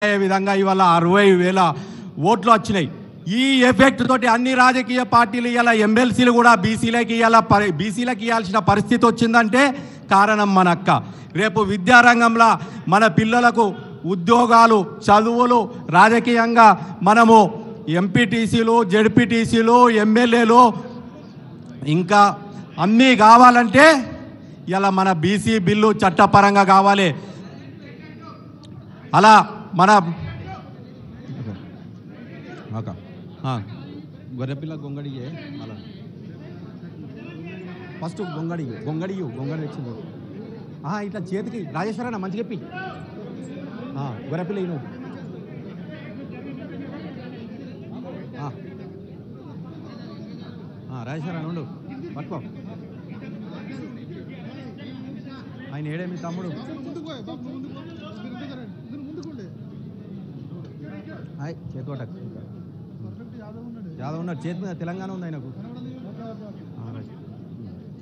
విధంగా ఇవాళ 60,000 ఓట్లు వచ్చినాయి. ఈ ఎఫెక్ట్ తోటి అన్ని రాజకీయ పార్టీలు ఇవాళ ఎమ్మెల్సీలు కూడా బీసీలకు ఇవ్వాల్సిన పరిస్థితి వచ్చిందంటే కారణం మన అక్క. రేపు విద్యారంగంలో మన పిల్లలకు ఉద్యోగాలు, చదువులు, రాజకీయంగా మనము ఎంపీటీసీలు, జెడ్పీటీసీలు, ఎమ్మెల్యేలు ఇంకా అన్నీ కావాలంటే ఇలా మన బీసీ బిల్లు చట్టపరంగా కావాలి. అలా మన గొర్రెపిల్ల గొంగడియే అలా ఫస్ట్ గొంగడి వచ్చింది. ఇట్లా చేతికి రాజేశ్వరన్న మంచి చెప్పి గొర్రెపిల్ల నువ్వు రాజేశ్వరన్న ఉండు పట్టుకో. ఆయన ఏడేమి తమ్ముడు చేతోట యాదవ్ ఉన్నాడు, చేతి మీద తెలంగాణ ఉంది ఆయనకు.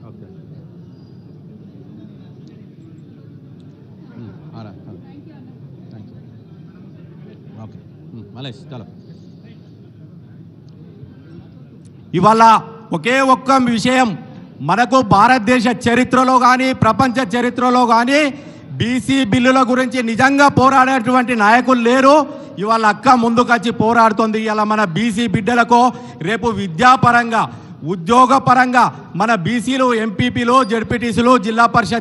ఓకే ఓకే మలేష్ చాలా. ఇవాళ ఒకే ఒక్క విషయం, మనకు భారతదేశ చరిత్రలో కానీ ప్రపంచ చరిత్రలో కానీ బీసీ బిల్లుల గురించి నిజంగా పోరాడేటువంటి నాయకులు లేరు. ఇవాళ అక్క ముందుకొచ్చి పోరాడుతుంది. ఇలా మన బీసీ బిడ్డలకు రేపు విద్యాపరంగా, ఉద్యోగపరంగా మన బీసీలు, ఎంపీపీలు, జెడ్పీటీసీలు, జిల్లా పరిషత్